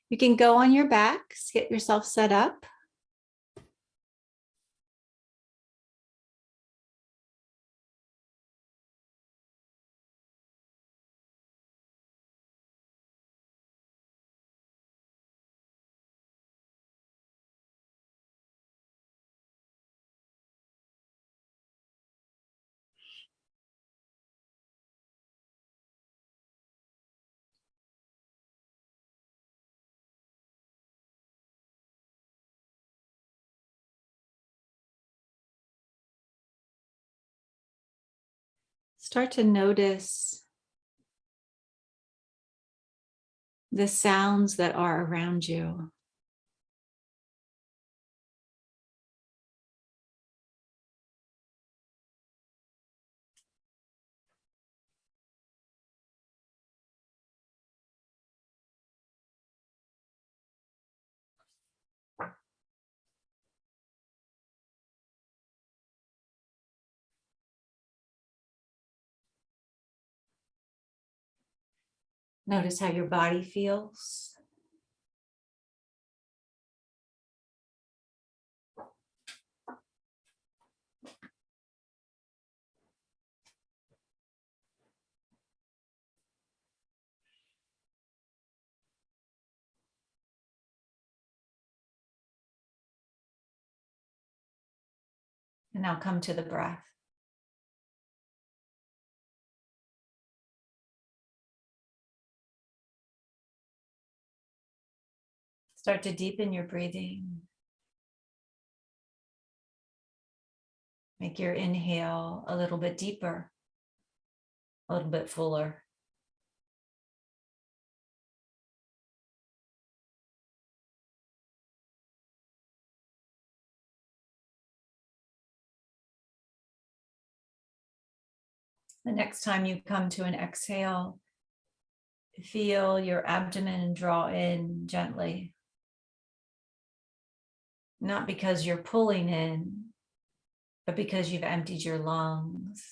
You can go on your backs, get yourself set up. Start to notice the sounds that are around you. Notice how your body feels. And now come to the breath. Start to deepen your breathing. Make your inhale a little bit deeper, a little bit fuller. The next time you come to an exhale, feel your abdomen draw in gently. Not because you're pulling in, but because you've emptied your lungs.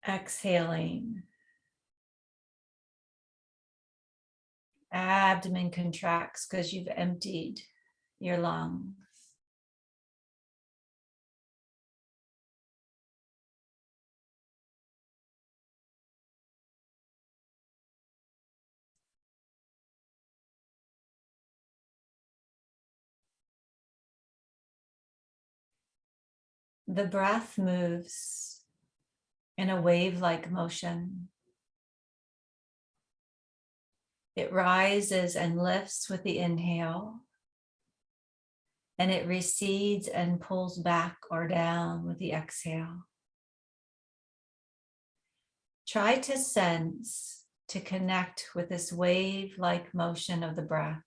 Exhaling. Abdomen contracts because you've emptied your lungs. The breath moves in a wave-like motion. It rises and lifts with the inhale, and it recedes and pulls back or down with the exhale. Try to sense, to connect with this wave-like motion of the breath.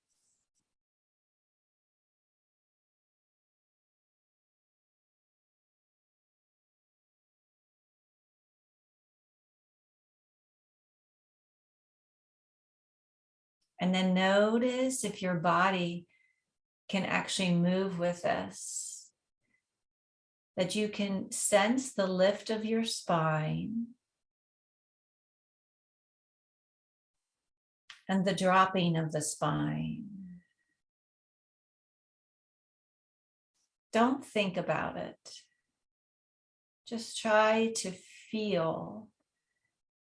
And then notice if your body can actually move with this, that you can sense the lift of your spine and the dropping of the spine. Don't think about it. Just try to feel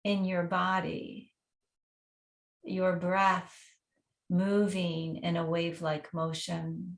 in your body your breath moving in a wave-like motion.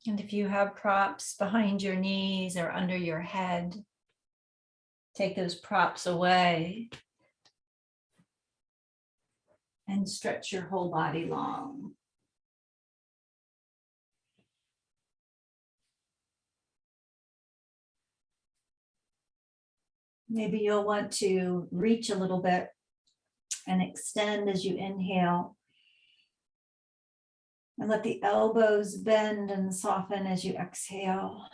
And if you have props behind your knees or under your head, take those props away and stretch your whole body long. Maybe you'll want to reach a little bit and extend as you inhale. And let the elbows bend and soften as you exhale.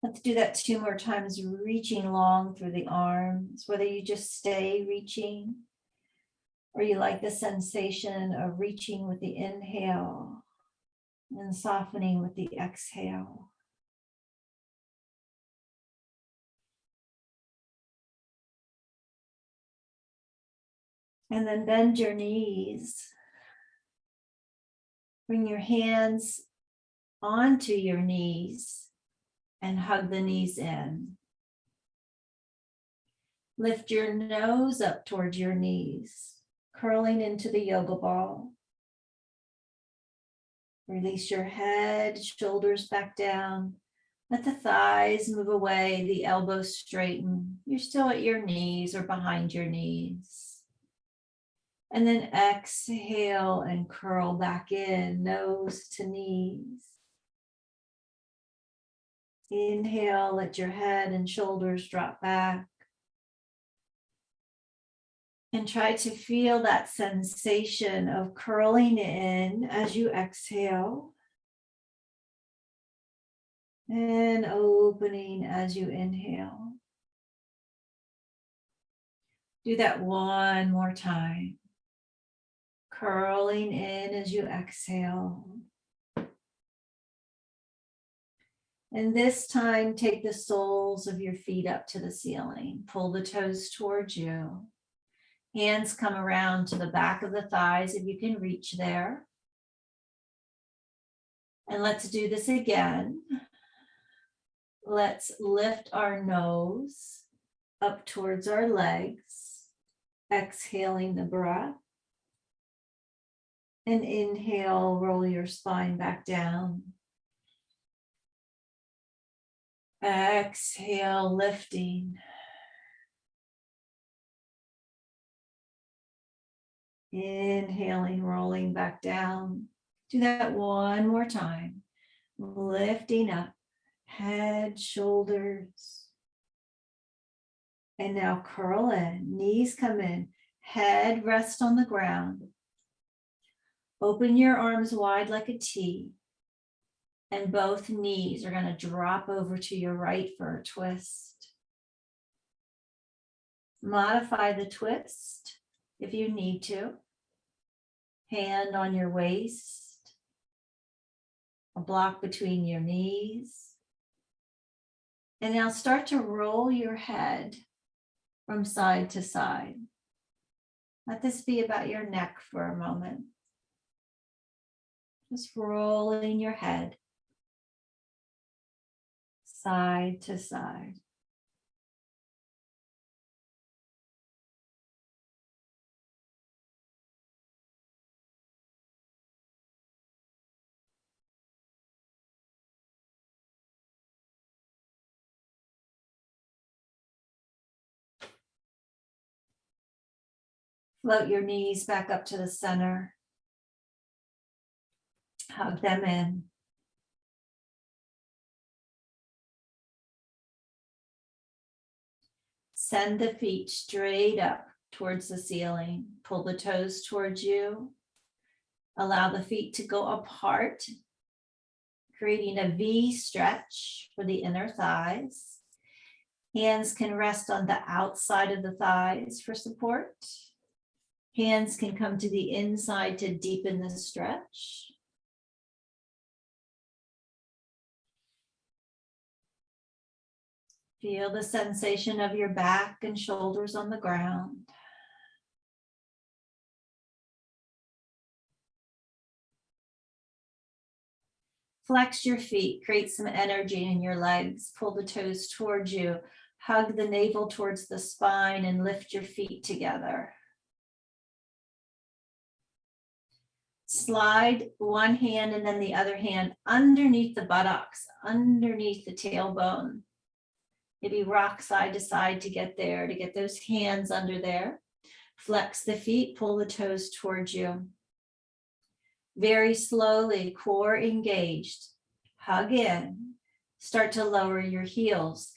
Let's do that 2 more times, reaching long through the arms, whether you just stay reaching or you like the sensation of reaching with the inhale and softening with the exhale. And then bend your knees. Bring your hands onto your knees and hug the knees in. Lift your nose up towards your knees, curling into the yoga ball. Release your head, shoulders back down. Let the thighs move away, the elbows straighten. You're still at your knees or behind your knees. And then exhale and curl back in, nose to knees. Inhale, let your head and shoulders drop back. And try to feel that sensation of curling in as you exhale. And opening as you inhale. Do that one more time. Curling in as you exhale. And this time, take the soles of your feet up to the ceiling. Pull the toes towards you. Hands come around to the back of the thighs if you can reach there. And let's do this again. Let's lift our nose up towards our legs, exhaling the breath. And inhale, roll your spine back down. Exhale, lifting. Inhaling, rolling back down. Do that one more time. Lifting up, head, shoulders. And now curl in, knees come in, head rest on the ground. Open your arms wide like a T. And both knees are going to drop over to your right for a twist. Modify the twist if you need to. Hand on your waist. A block between your knees. And now start to roll your head from side to side. Let this be about your neck for a moment. Just rolling your head side to side. Float your knees back up to the center. Hug them in. Send the feet straight up towards the ceiling. Pull the toes towards you. Allow the feet to go apart, creating a V stretch for the inner thighs. Hands can rest on the outside of the thighs for support. Hands can come to the inside to deepen the stretch. Feel the sensation of your back and shoulders on the ground. Flex your feet, create some energy in your legs. Pull the toes towards you. Hug the navel towards the spine and lift your feet together. Slide one hand and then the other hand underneath the buttocks, underneath the tailbone. Maybe rock side to side to get there, to get those hands under there. Flex the feet, pull the toes towards you. Very slowly, core engaged. hug in. Start to lower your heels.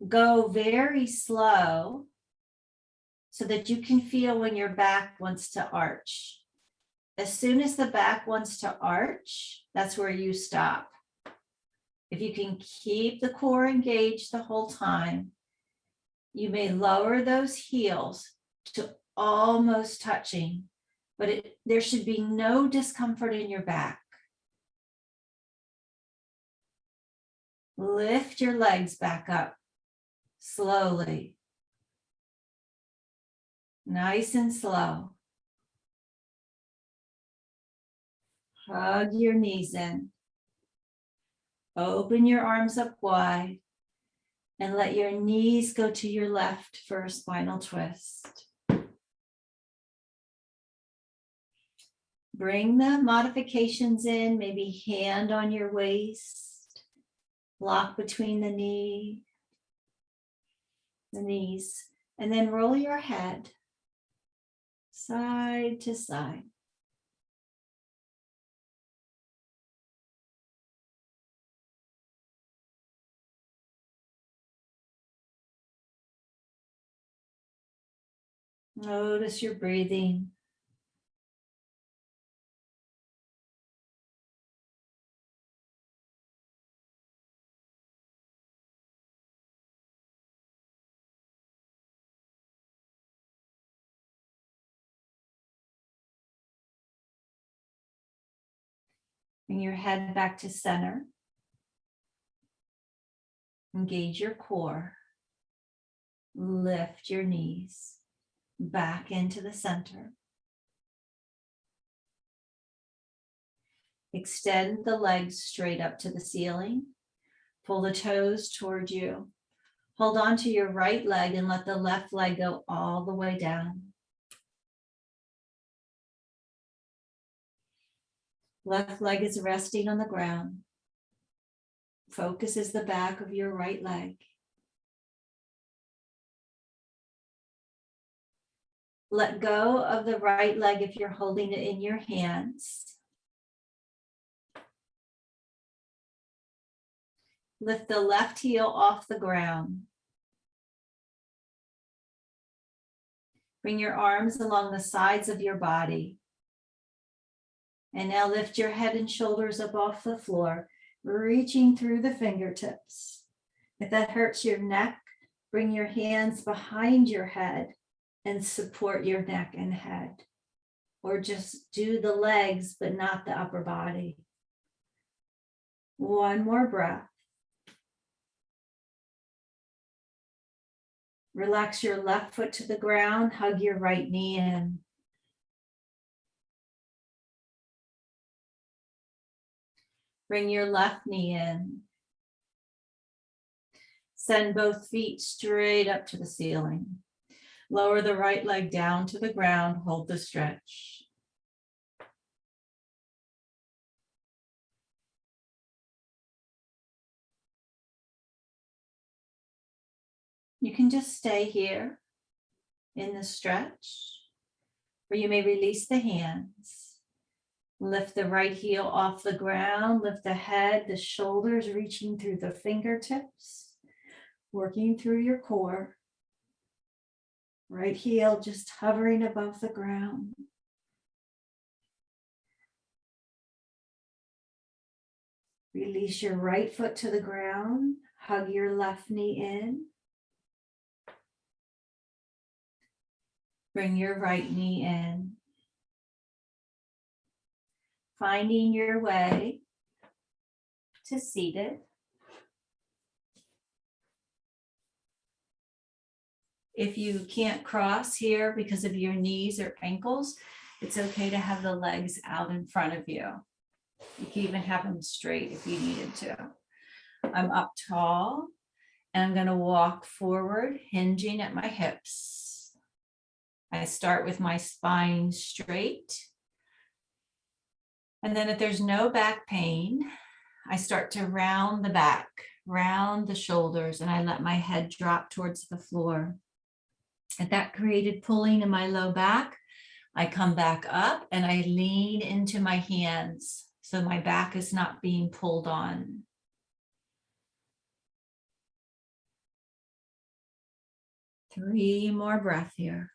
Go very slow so that you can feel when your back wants to arch. As soon as the back wants to arch, that's where you stop. If you can keep the core engaged the whole time, you may lower those heels to almost touching, but there should be no discomfort in your back. Lift your legs back up slowly, nice and slow. Hug your knees in. Open your arms up wide and let your knees go to your left for a spinal twist. Bring the modifications in, maybe hand on your waist, block between the knees, and then roll your head side to side. Notice your breathing. Bring your head back to center. Engage your core. Lift your knees back into the center. Extend the legs straight up to the ceiling. Pull the toes toward you. Hold on to your right leg and let the left leg go all the way down. Left leg is resting on the ground. Focus is the back of your right leg. Let go of the right leg if you're holding it in your hands. Lift the left heel off the ground. Bring your arms along the sides of your body. And now lift your head and shoulders up off the floor, reaching through the fingertips. If that hurts your neck, bring your hands behind your head and support your neck and head. Or just do the legs, but not the upper body. One more breath. Relax your left foot to the ground, hug your right knee in. Bring your left knee in. Send both feet straight up to the ceiling. Lower the right leg down to the ground, hold the stretch. You can just stay here in the stretch, or you may release the hands. Lift the right heel off the ground, lift the head, the shoulders reaching through the fingertips, working through your core. Right heel just hovering above the ground. Release your right foot to the ground, hug your left knee in. Bring your right knee in. Finding your way to seated. If you can't cross here because of your knees or ankles, it's okay to have the legs out in front of you. You can even have them straight if you needed to. I'm up tall and I'm going to walk forward, hinging at my hips. I start with my spine straight. And then if there's no back pain, I start to round the back, round the shoulders, and I let my head drop towards the floor. If that created pulling in my low back, I come back up and I lean into my hands, so my back is not being pulled on. Three more breaths here.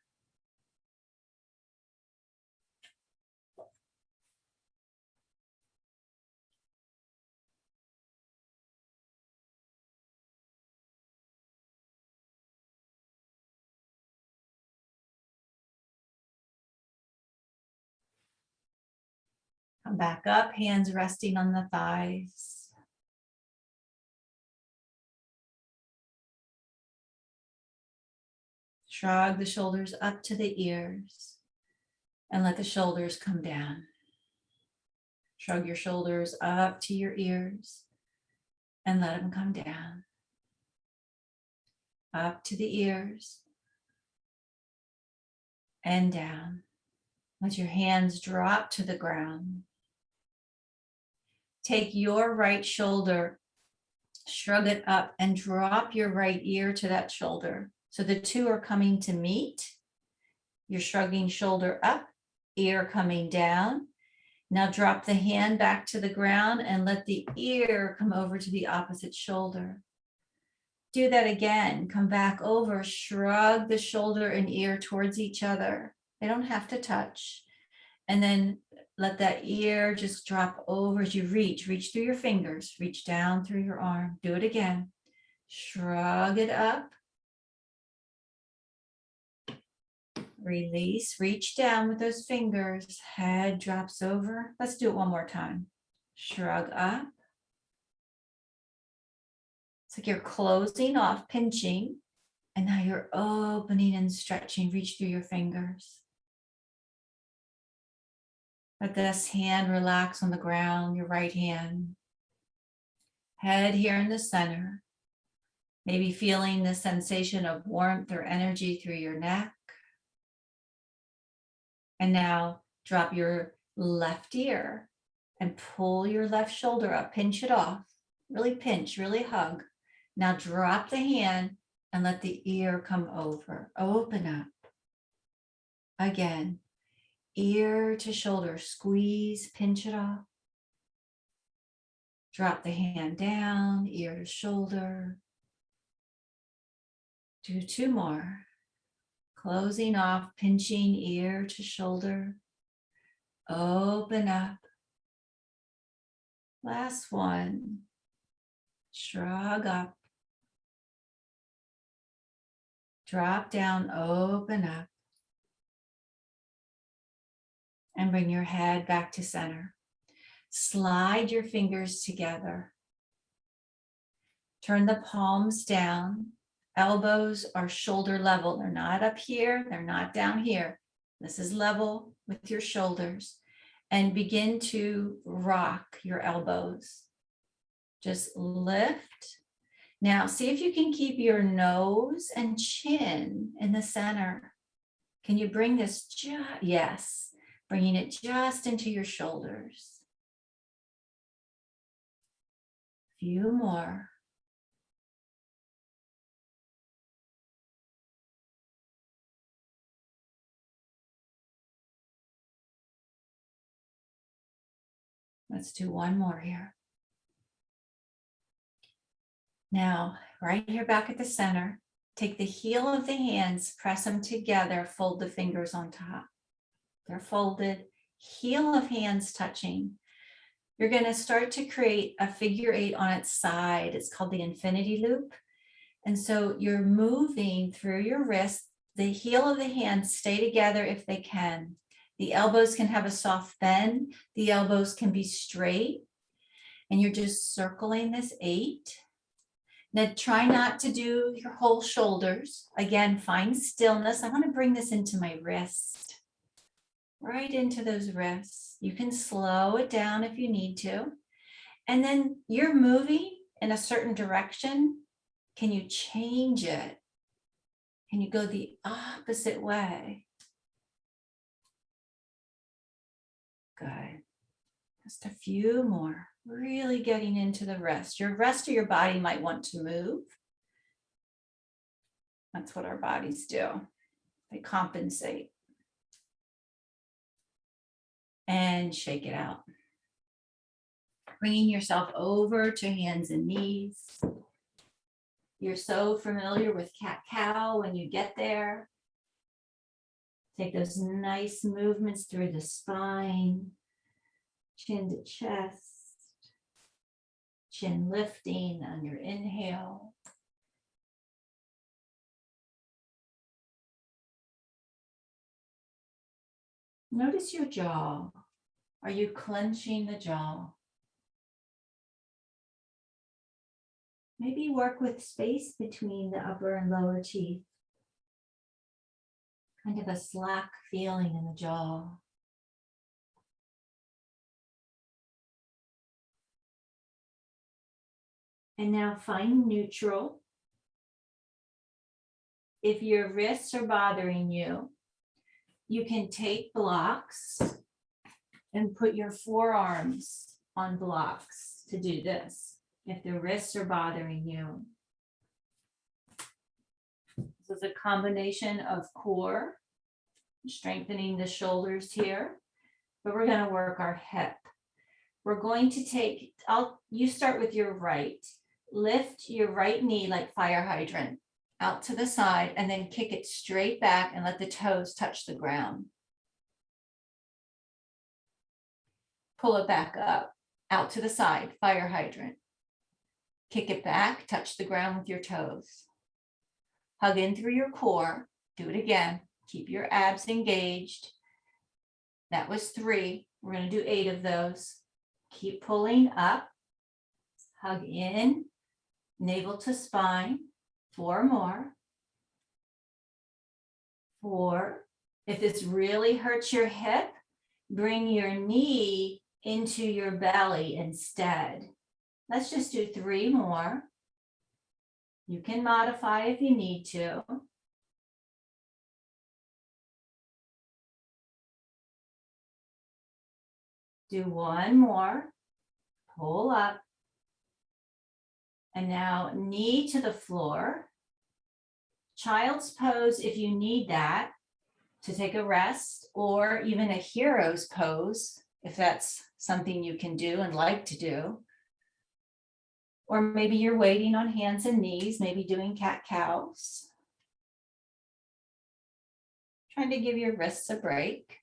Come back up, hands resting on the thighs. Shrug the shoulders up to the ears and let the shoulders come down. Shrug your shoulders up to your ears and let them come down. Up to the ears and down. Let your hands drop to the ground. Take your right shoulder, shrug it up, and drop your right ear to that shoulder. So the two are coming to meet. You're shrugging shoulder up, ear coming down. Now drop the hand back to the ground and let the ear come over to the opposite shoulder. Do that again. Come back over, shrug the shoulder and ear towards each other. They don't have to touch. And then let that ear just drop over as you reach through your fingers, reach down through your arm. Do it again. Shrug it up. Release, reach down with those fingers. Head drops over. Let's do it one more time. Shrug up. It's like you're closing off, pinching, and now you're opening and stretching. Reach through your fingers. Let this hand relax on the ground, your right hand. Head here in the center. Maybe feeling the sensation of warmth or energy through your neck. And now drop your left ear and pull your left shoulder up. Pinch it off. Really pinch, really hug. Now drop the hand and let the ear come over. Open up. Again. Ear to shoulder, squeeze, pinch it off. Drop the hand down, ear to shoulder. Do two more. Closing off, pinching ear to shoulder. Open up. Last one. Shrug up. Drop down, open up. And bring your head back to center. Slide your fingers together. Turn the palms down. Elbows are shoulder level. They're not up here. They're not down here. This is level with your shoulders. And begin to rock your elbows. Just lift. Now, see if you can keep your nose and chin in the center. Can you bring this yes. Bringing it just into your shoulders. Few more. Let's do one more here. Now, right here back at the center, take the heel of the hands, press them together, fold the fingers on top. They're folded, heel of hands touching. You're going to start to create a figure eight on its side. It's called the infinity loop. And so you're moving through your wrists. The heel of the hands stay together if they can. The elbows can have a soft bend. The elbows can be straight. And you're just circling this 8. Now try not to do your whole shoulders. Again, find stillness. I want to bring this into my wrist. Right into those wrists. You can slow it down if you need to. And then you're moving in a certain direction. Can you change it? Can you go the opposite way? Good. Just a few more. Really getting into the rest. Your rest of your body might want to move. That's what our bodies do. They compensate. And shake it out. bringing yourself over to hands and knees. You're so familiar with cat-cow when you get there. Take those nice movements through the spine, chin to chest, chin lifting on your inhale. Notice your jaw. Are you clenching the jaw? Maybe work with space between the upper and lower teeth. Kind of a slack feeling in the jaw. And now find neutral. If your wrists are bothering you, you can take blocks and put your forearms on blocks to do this. If the wrists are bothering you. This is a combination of core, strengthening the shoulders here, but we're going to work our hip. We're going to take, you start with your right. Lift your right knee like fire hydrant out to the side and then kick it straight back and let the toes touch the ground. Pull it back up, out to the side, fire hydrant. Kick it back, touch the ground with your toes. Hug in through your core. Do it again. Keep your abs engaged. That was 3. We're going to do 8 of those. Keep pulling up. Hug in, navel to spine. 4 more. 4. If this really hurts your hip, bring your knee into your belly instead. Let's just do 3 more. You can modify if you need to. Do 1 more. Pull up. And now knee to the floor. Child's pose if you need that to take a rest, or even a hero's pose if that's something you can do and like to do. Or maybe you're waiting on hands and knees, maybe doing cat-cows. Trying to give your wrists a break.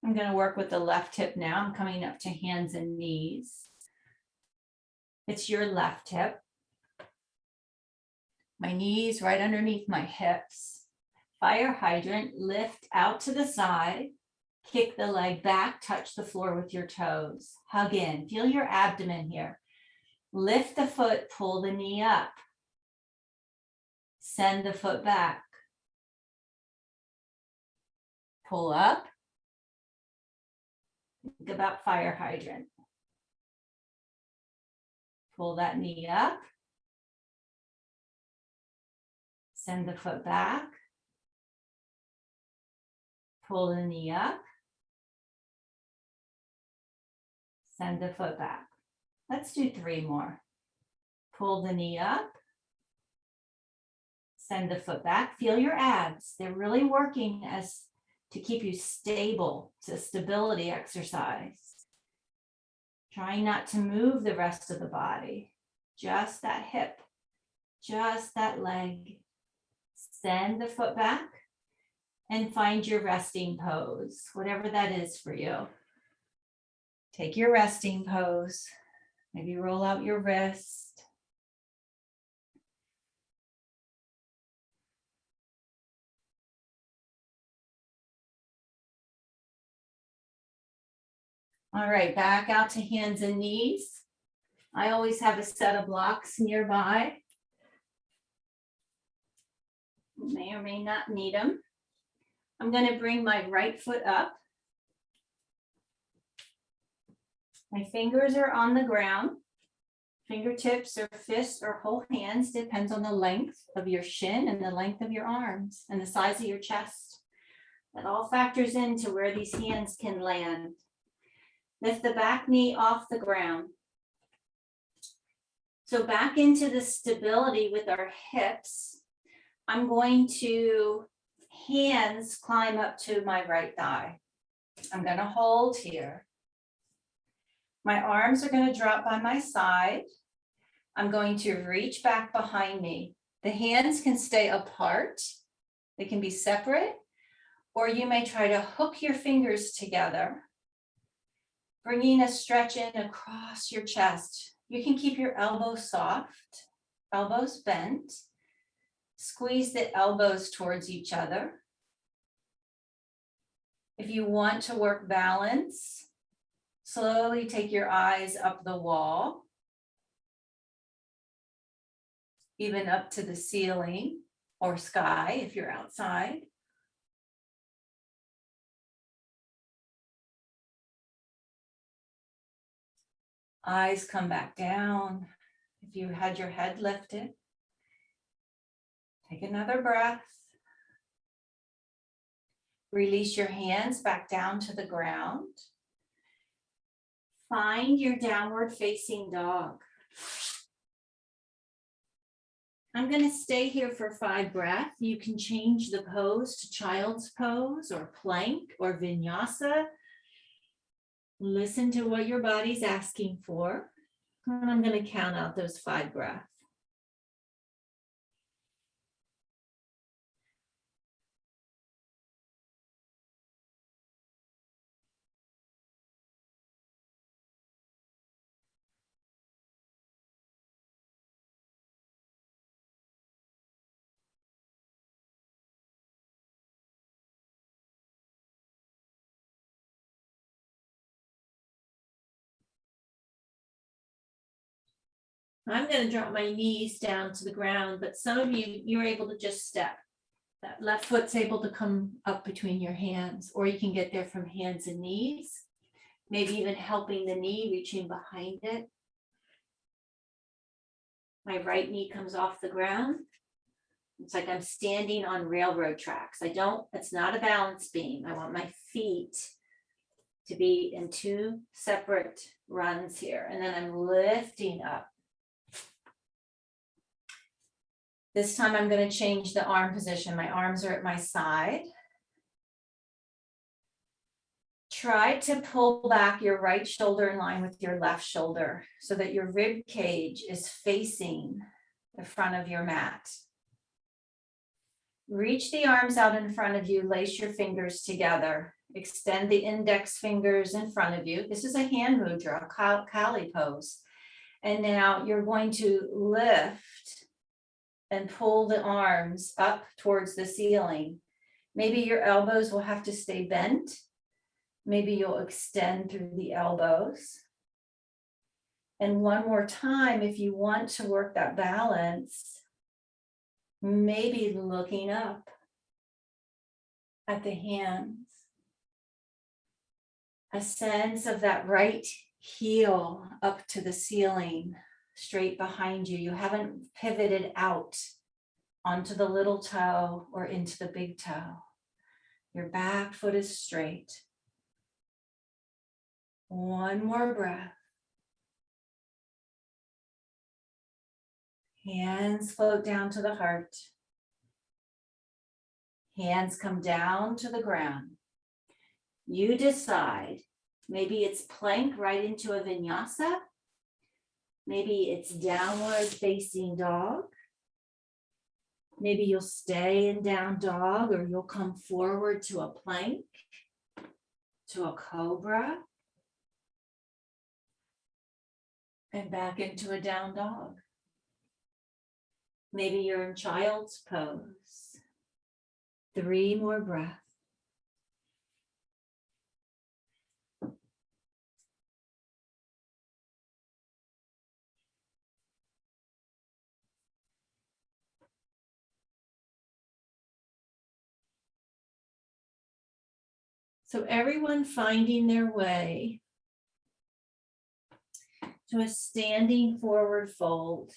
I'm going to work with the left hip now. I'm coming up to hands and knees. It's your left hip. My knees right underneath my hips. Fire hydrant, lift out to the side. Kick the leg back, touch the floor with your toes. Hug in, feel your abdomen here. Lift the foot, pull the knee up. Send the foot back. Pull up. Think about fire hydrant. Pull that knee up. Send the foot back. Pull the knee up. Send the foot back. Let's do 3 more. Pull the knee up. Send the foot back. Feel your abs. They're really working as to keep you stable. It's a stability exercise. Trying not to move the rest of the body. Just that hip. Just that leg. Send the foot back and find your resting pose, whatever that is for you. Take your resting pose. Maybe roll out your wrist. All right, back out to hands and knees. I always have a set of blocks nearby. You may or may not need them. I'm going to bring my right foot up. My fingers are on the ground. Fingertips or fists or whole hands, depends on the length of your shin and the length of your arms and the size of your chest. That all factors into where these hands can land. Lift the back knee off the ground. So back into the stability with our hips. I'm going to hands climb up to my right thigh. I'm going to hold here. My arms are going to drop by my side. I'm going to reach back behind me. The hands can stay apart. They can be separate, or you may try to hook your fingers together, bringing a stretch in across your chest. You can keep your elbows soft, elbows bent. Squeeze the elbows towards each other. If you want to work balance, slowly take your eyes up the wall, even up to the ceiling or sky if you're outside. Eyes come back down. If you had your head lifted, take another breath. Release your hands back down to the ground. Find your downward facing dog. I'm going to stay here for 5 breaths. You can change the pose to child's pose or plank or vinyasa. Listen to what your body's asking for. And I'm going to count out those 5 breaths. I'm going to drop my knees down to the ground, but some of you, you're able to just step. That left foot's able to come up between your hands, or you can get there from hands and knees, maybe even helping the knee, reaching behind it. My right knee comes off the ground. It's like I'm standing on railroad tracks. It's not a balance beam. I want my feet to be in 2 separate runs here. And then I'm lifting up. This time I'm going to change the arm position. My arms are at my side. Try to pull back your right shoulder in line with your left shoulder so that your rib cage is facing the front of your mat. Reach the arms out in front of you, lace your fingers together. Extend the index fingers in front of you. This is a hand mudra, Kali pose. And now you're going to lift and pull the arms up towards the ceiling. Maybe your elbows will have to stay bent. Maybe you'll extend through the elbows. And one more time, if you want to work that balance, maybe looking up at the hands. A sense of that right heel up to the ceiling, straight behind you. You haven't pivoted out onto the little toe or into the big toe. Your back foot is straight. One more breath. Hands float down to the heart. Hands come down to the ground. You decide. Maybe it's plank right into a vinyasa. Maybe it's downward facing dog. Maybe you'll stay in down dog, or you'll come forward to a plank, to a cobra, and back into a down dog. Maybe you're in child's pose. 3 more breaths. So everyone finding their way to a standing forward fold.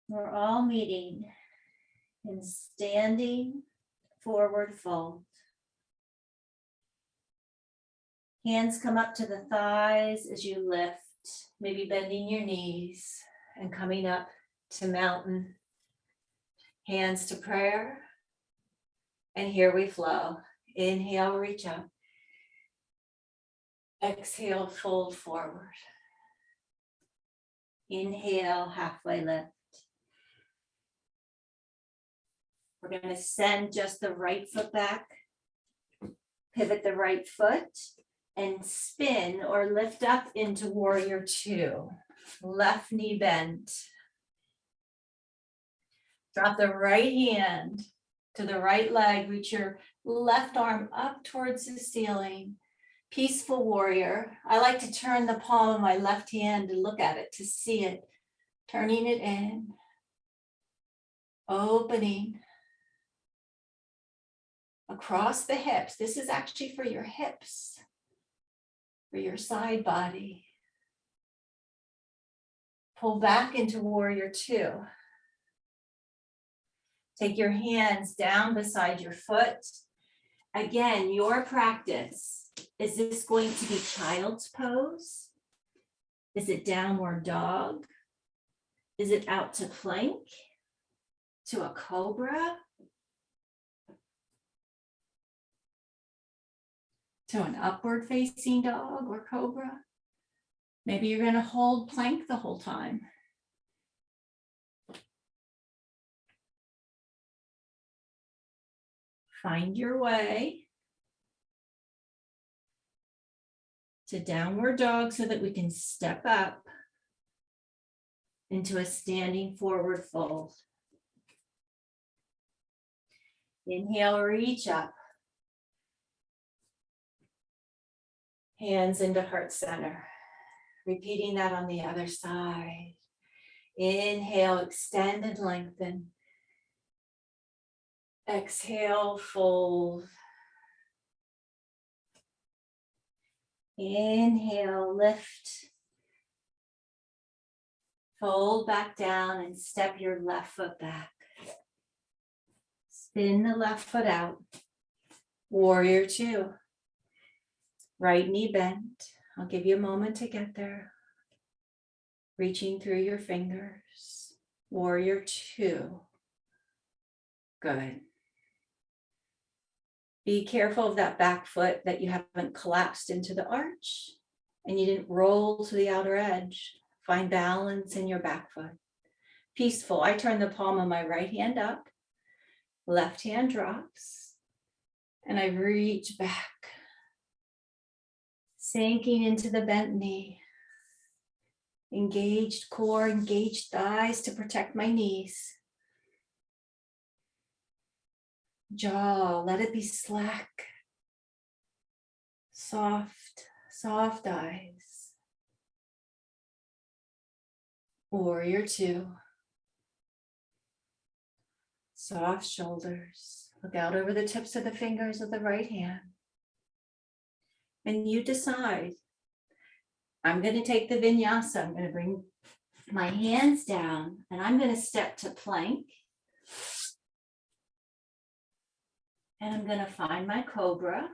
We're all meeting in standing forward fold. Hands come up to the thighs as you lift, maybe bending your knees and coming up to mountain. Hands to prayer, And here we flow. Inhale, reach up. Exhale, fold forward. Inhale, halfway lift. We're going to send just the right foot back. Pivot the right foot and spin or lift up into warrior two. Left knee bent. Drop the right hand to the right leg. Reach your left arm up towards the ceiling. Peaceful warrior. I like to turn the palm of my left hand and look at it to see it. Turning it in. Opening. Across the hips. This is actually for your hips. For your side body. Pull back into warrior two. Take your hands down beside your foot. Again, your practice. Is this going to be child's pose? Is it downward dog? Is it out to plank? To a cobra? To an upward facing dog or cobra? Maybe you're going to hold plank the whole time. Find your way to downward dog so that we can step up into a standing forward fold. Inhale, reach up. Hands into heart center. Repeating that on the other side. Inhale, extend and lengthen. Exhale, fold. Inhale, lift. Fold back down and step your left foot back. Spin the left foot out. Warrior two. Right knee bent. I'll give you a moment to get there. Reaching through your fingers. Warrior two. Good. Be careful of that back foot that you haven't collapsed into the arch and you didn't roll to the outer edge. Find balance in your back foot. Peaceful. I turn the palm of my right hand up. Left hand drops. And I reach back. Sinking into the bent knee. Engaged core, engaged thighs to protect my knees. Jaw, let it be slack. Soft, soft eyes. Warrior two. Soft shoulders. Look out over the tips of the fingers of the right hand. And you decide, I'm going to take the vinyasa. I'm going to bring my hands down and I'm going to step to plank. And I'm going to find my cobra.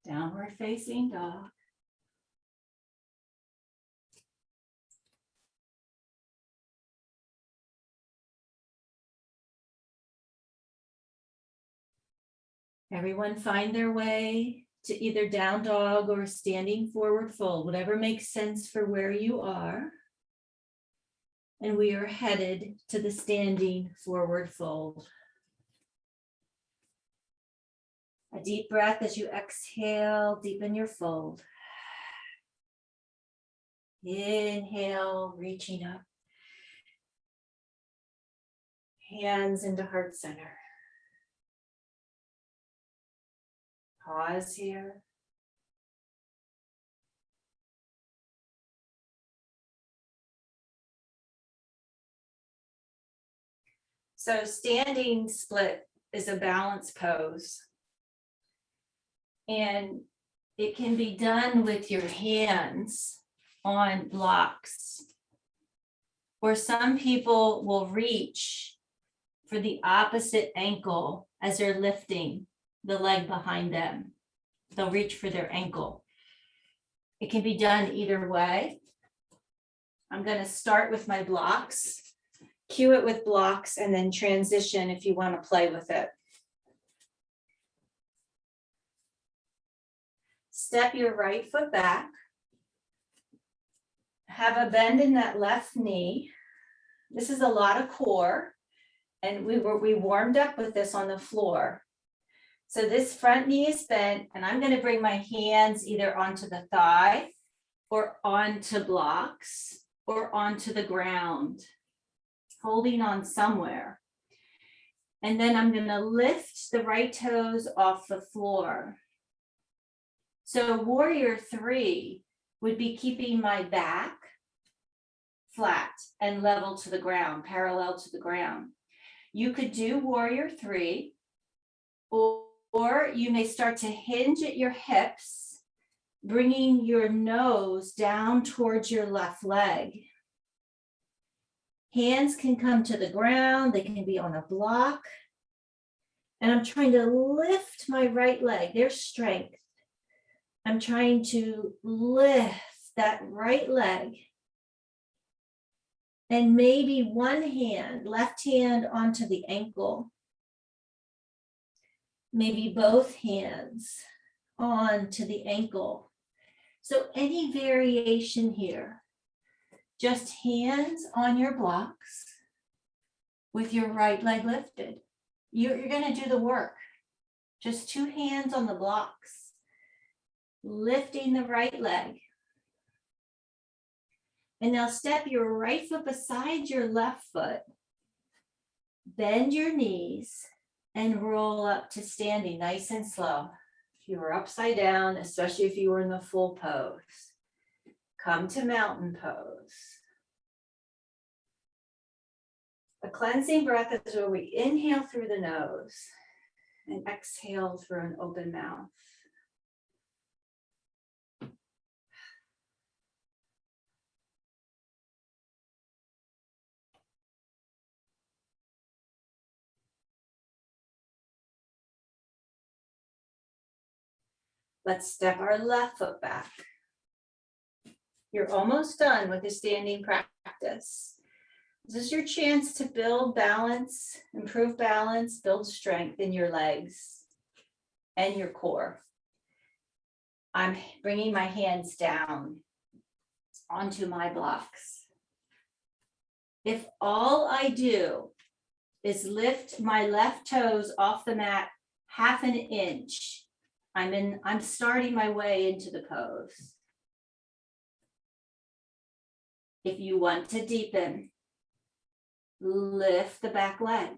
Downward facing dog. Everyone find their way to either down dog or standing forward fold, whatever makes sense for where you are. And we are headed to the standing forward fold. A deep breath as you exhale, deepen your fold. Inhale, reaching up. Hands into heart center. Pause here. So standing split is a balance pose. And it can be done with your hands on blocks. Or some people will reach for the opposite ankle as they're lifting the leg behind them. They'll reach for their ankle. It can be done either way. I'm going to start with my blocks, cue it with blocks, and then transition if you want to play with it. Step your right foot back. Have a bend in that left knee. This is a lot of core, and we warmed up with this on the floor. So this front knee is bent, and I'm going to bring my hands either onto the thigh or onto blocks or onto the ground, holding on somewhere. And then I'm going to lift the right toes off the floor. So warrior 3 would be keeping my back flat and level to the ground, parallel to the ground. You could do warrior 3, or you may start to hinge at your hips, bringing your nose down towards your left leg. Hands can come to the ground, they can be on a block. And I'm trying to lift my right leg. There's strength. I'm trying to lift that right leg. And maybe one hand, left hand onto the ankle. Maybe both hands onto the ankle. So any variation here, just hands on your blocks with your right leg lifted. You're going to do the work. Just 2 hands on the blocks, lifting the right leg. And now step your right foot beside your left foot. Bend your knees and roll up to standing nice and slow. If you were upside down, especially if you were in the full pose, come to mountain pose. A cleansing breath is where we inhale through the nose and exhale through an open mouth. Let's step our left foot back. You're almost done with the standing practice. This is your chance to build balance, improve balance, build strength in your legs and your core. I'm bringing my hands down onto my blocks. If all I do is lift my left toes off the mat half an inch, I'm starting my way into the pose. If you want to deepen, lift the back leg.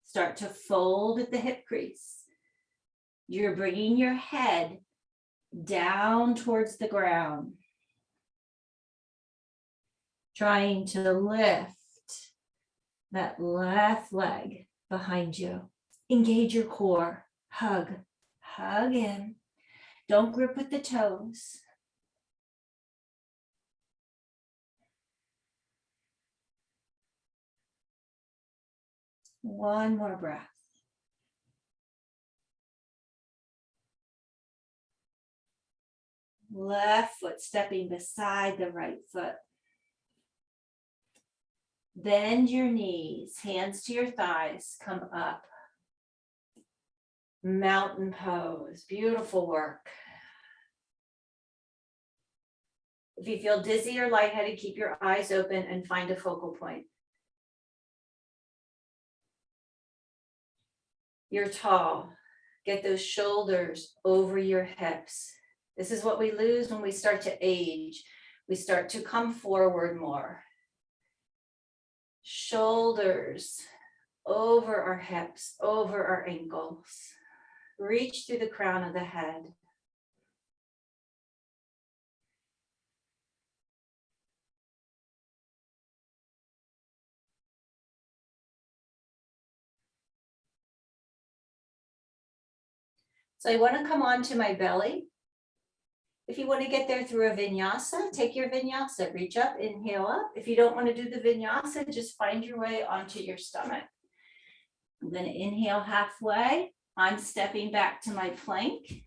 Start to fold at the hip crease. You're bringing your head down towards the ground. Trying to lift that left leg behind you. Engage your core. Hug. Hug in. Don't grip with the toes. One more breath. Left foot stepping beside the right foot. Bend your knees, hands to your thighs, come up. Mountain pose, beautiful work. If you feel dizzy or lightheaded, keep your eyes open and find a focal point. You're tall. Get those shoulders over your hips. This is what we lose when we start to age. We start to come forward more. Shoulders over our hips, over our ankles. Reach through the crown of the head. So I want to come onto my belly. If you want to get there through a vinyasa, take your vinyasa. Reach up, inhale up. If you don't want to do the vinyasa, just find your way onto your stomach. I'm going to inhale halfway. I'm stepping back to my plank.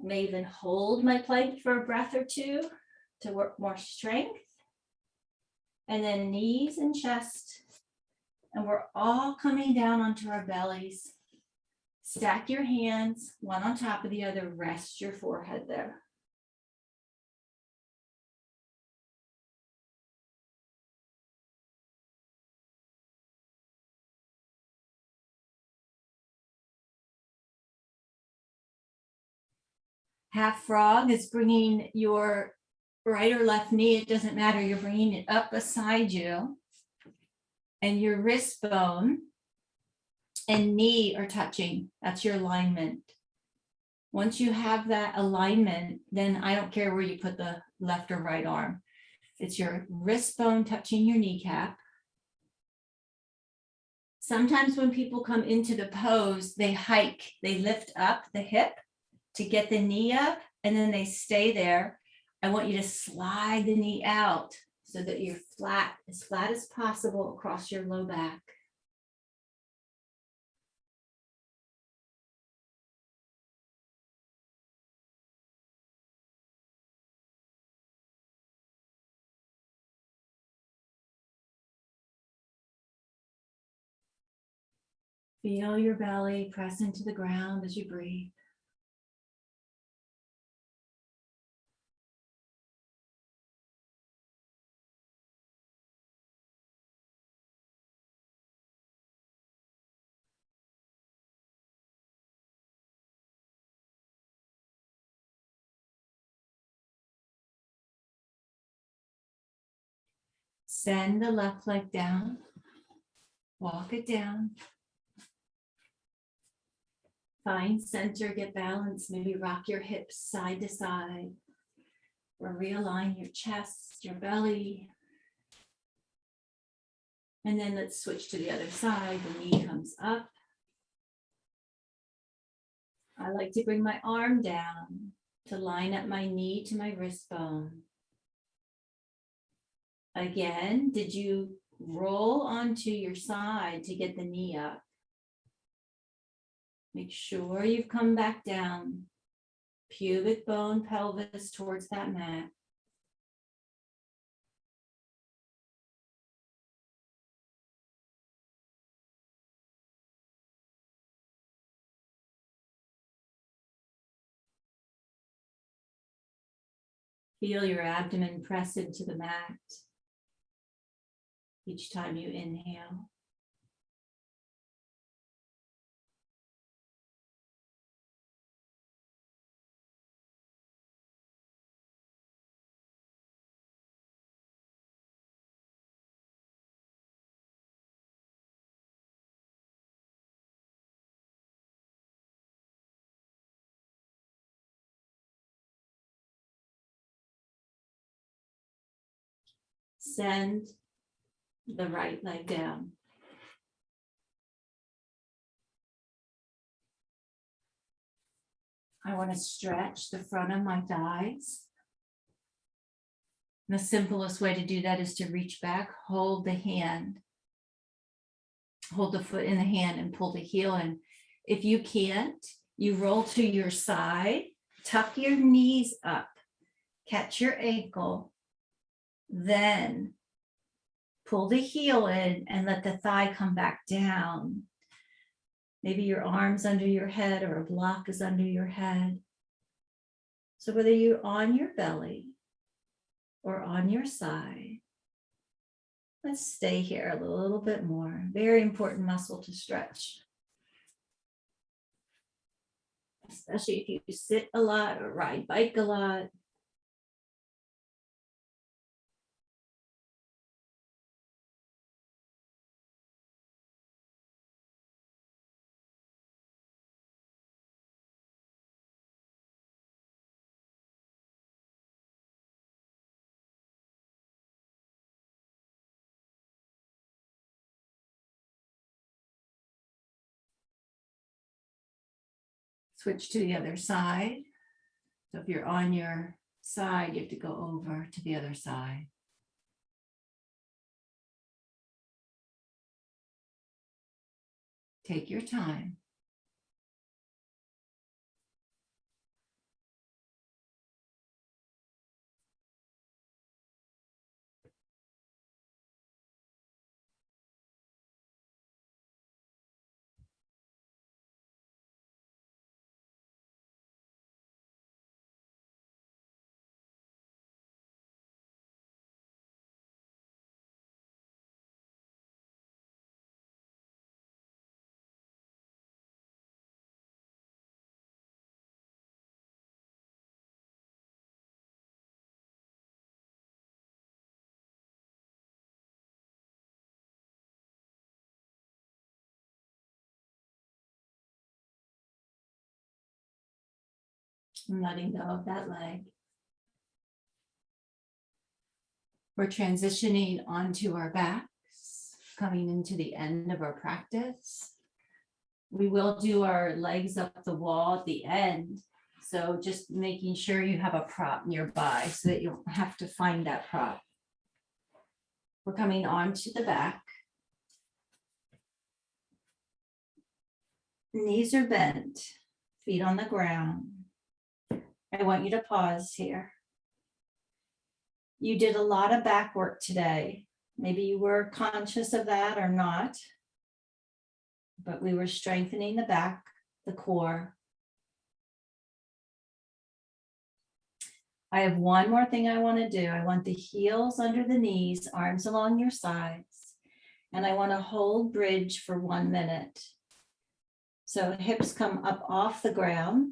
May even hold my plank for a breath or two to work more strength. And then knees and chest. And we're all coming down onto our bellies. Stack your hands, one on top of the other. Rest your forehead there. Half frog is bringing your right or left knee, it doesn't matter, you're bringing it up beside you, and your wrist bone and knee are touching. That's your alignment. Once you have that alignment, then I don't care where you put the left or right arm. It's your wrist bone touching your kneecap. Sometimes when people come into the pose, they hike, they lift up the hip to get the knee up, and then they stay there. I want you to slide the knee out so that you're flat as possible across your low back. Feel your belly press into the ground as you breathe. Send the left leg down. Walk it down. Find center, get balance. Maybe rock your hips side to side. Or realign your chest, your belly. And then let's switch to the other side. The knee comes up. I like to bring my arm down to line up my knee to my wrist bone. Again, did you roll onto your side to get the knee up? Make sure you've come back down. Pubic bone, pelvis towards that mat. Feel your abdomen press into the mat each time you inhale. Send the right leg down. I want to stretch the front of my thighs. And the simplest way to do that is to reach back, hold the hand, hold the foot in the hand and pull the heel in. If you can't, you roll to your side, tuck your knees up, catch your ankle, then pull the heel in and let the thigh come back down. Maybe your arm's under your head or a block is under your head. So whether you're on your belly or on your side, let's stay here a little bit more. Very important muscle to stretch. Especially if you sit a lot or ride bike a lot. Switch to the other side. So if you're on your side, you have to go over to the other side. Take your time. And letting go of that leg. We're transitioning onto our backs, coming into the end of our practice. We will do our legs up the wall at the end. So just making sure you have a prop nearby so that you don't have to find that prop. We're coming onto the back. Knees are bent, feet on the ground. I want you to pause here. You did a lot of back work today. Maybe you were conscious of that or not, but we were strengthening the back, the core. I have one more thing I want to do. I want the heels under the knees, arms along your sides, and I want to hold bridge for 1 minute. So hips come up off the ground,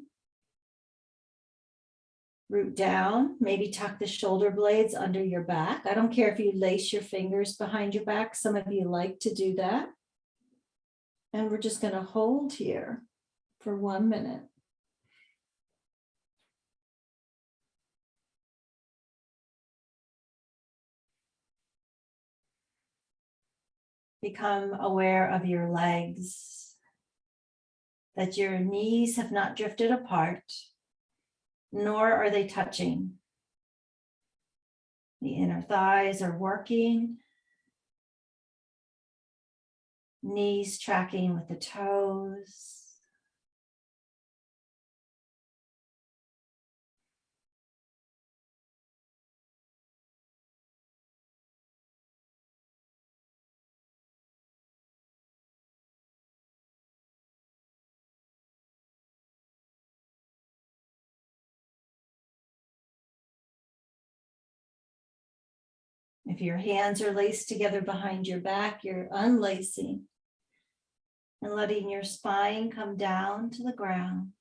root down, maybe tuck the shoulder blades under your back. I don't care if you lace your fingers behind your back. Some of you like to do that. And we're just going to hold here for 1 minute. Become aware of your legs, that your knees have not drifted apart, nor are they touching. The inner thighs are working, knees tracking with the toes. If your hands are laced together behind your back, you're unlacing and letting your spine come down to the ground.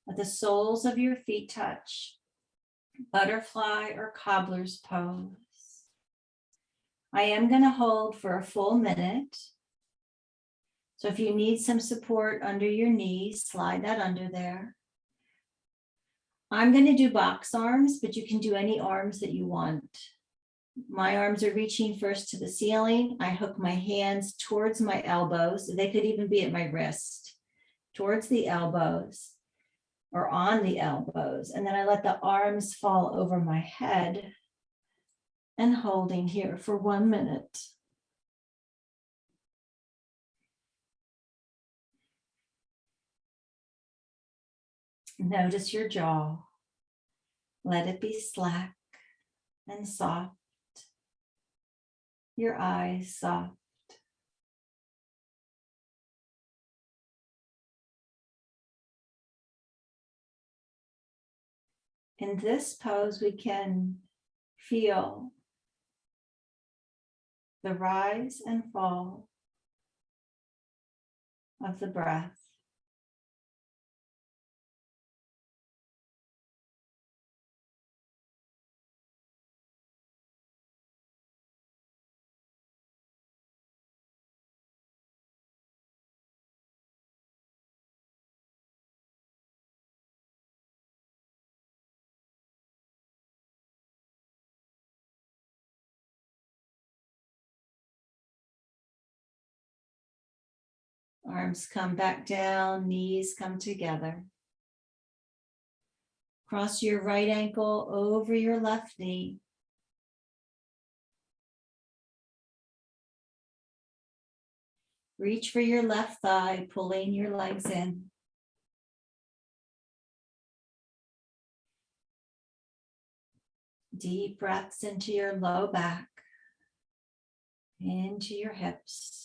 Let the soles of your feet touch, butterfly or cobbler's pose. I am going to hold for a full minute. So if you need some support under your knees, slide that under there. I'm going to do box arms, but you can do any arms that you want. My arms are reaching first to the ceiling. I hook my hands towards my elbows. They could even be at my wrist, towards the elbows or on the elbows. And then I let the arms fall over my head and holding here for 1 minute. Notice your jaw. Let it be slack and soft. Your eyes soft. In this pose, we can feel the rise and fall of the breath. Arms come back down, knees come together. Cross your right ankle over your left knee. Reach for your left thigh, pulling your legs in. Deep breaths into your low back, into your hips.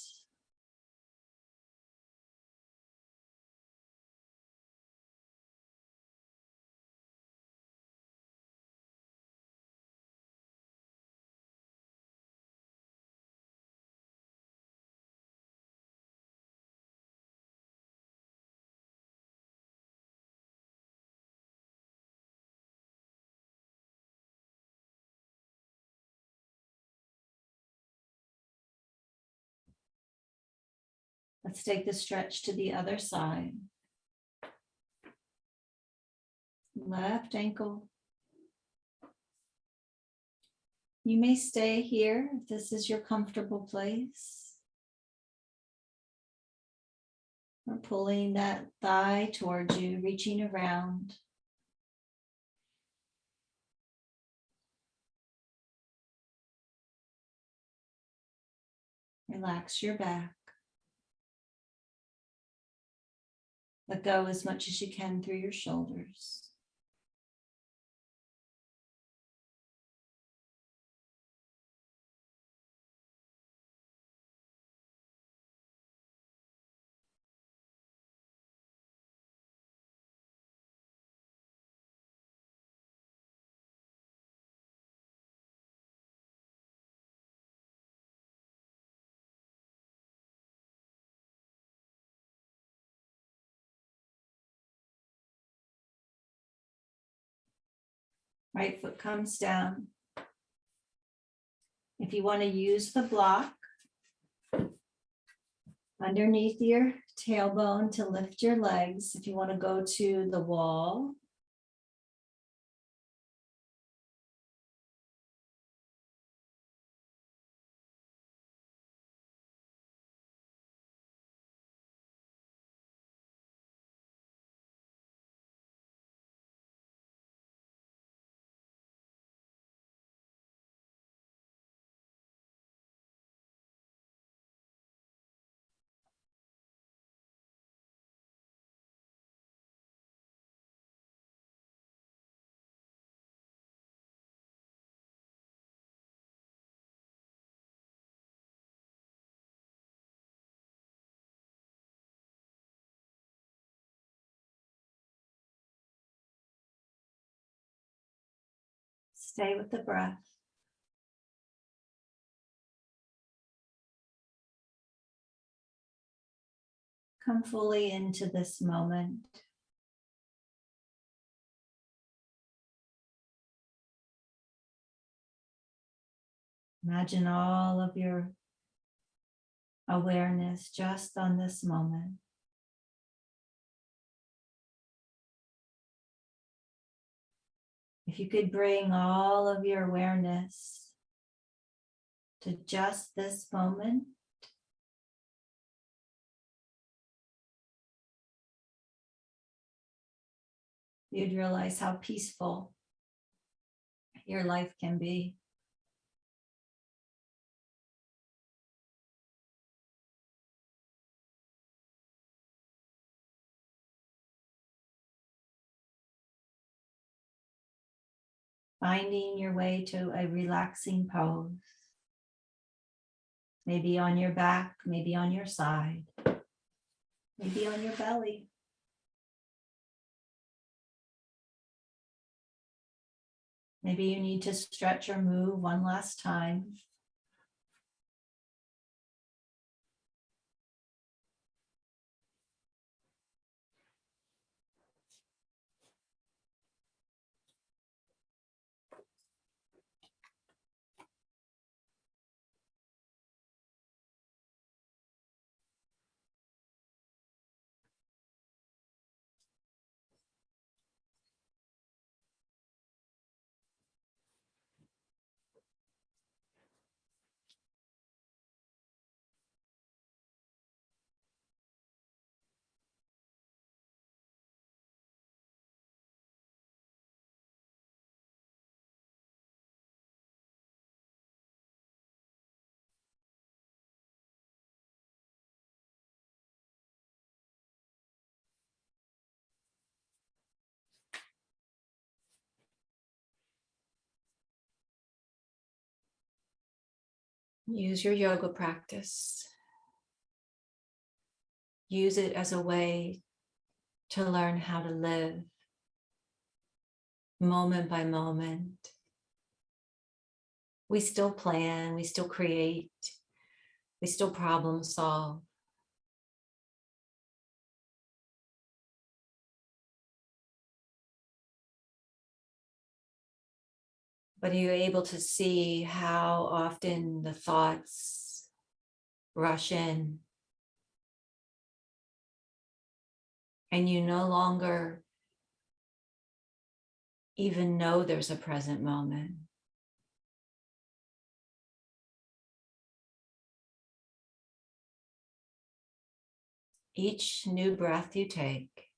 Let's take the stretch to the other side. left ankle. You may stay here if this is your comfortable place. Or pulling that thigh towards you, reaching around. Relax your back. Let go as much as you can through your shoulders. Right foot comes down. If you want to use the block underneath your tailbone to lift your legs, if you want to go to the wall, stay with the breath. Come fully into this moment. Imagine all of your awareness just on this moment. If you could bring all of your awareness to just this moment, you'd realize how peaceful your life can be. Finding your way to a relaxing pose. Maybe on your back, maybe on your side, maybe on your belly. Maybe you need to stretch or move one last time. Use your yoga practice. Use it as a way to learn how to live moment by moment. We still plan, we still create, we still problem solve. But are you able to see how often the thoughts rush in and you no longer even know there's a present moment. Each new breath you take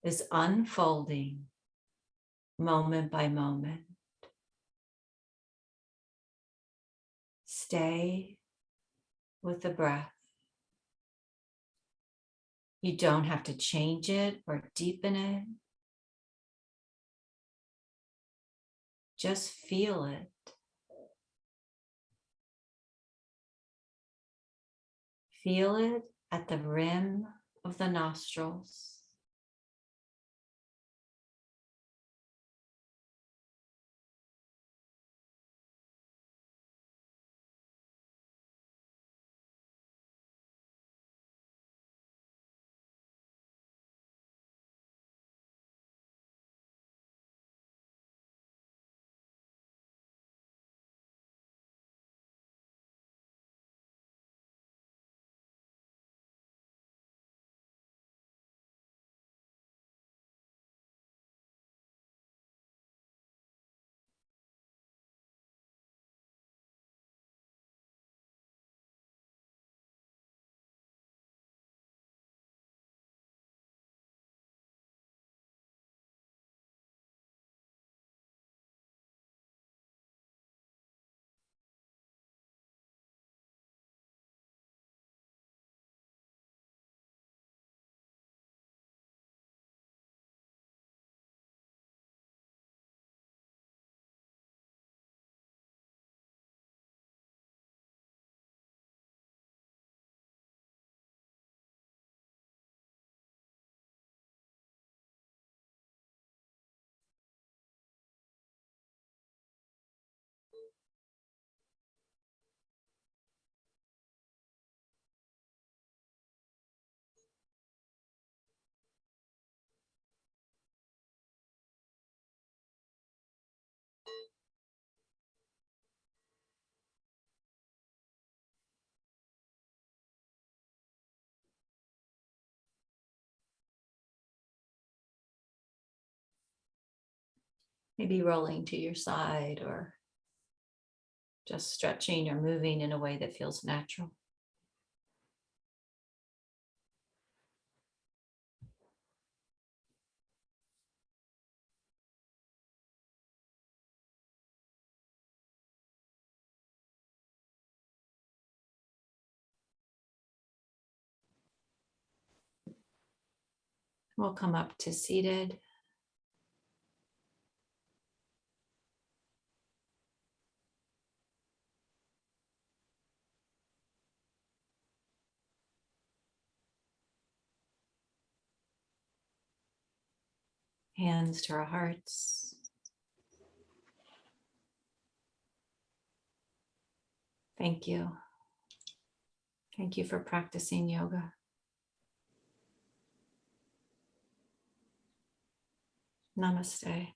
is unfolding moment by moment. Stay with the breath. You don't have to change it or deepen it. Just feel it. Feel it at the rim of the nostrils. Maybe rolling to your side or just stretching or moving in a way that feels natural. We'll come up to seated. Hands to our hearts. Thank you. Thank you for practicing yoga. Namaste.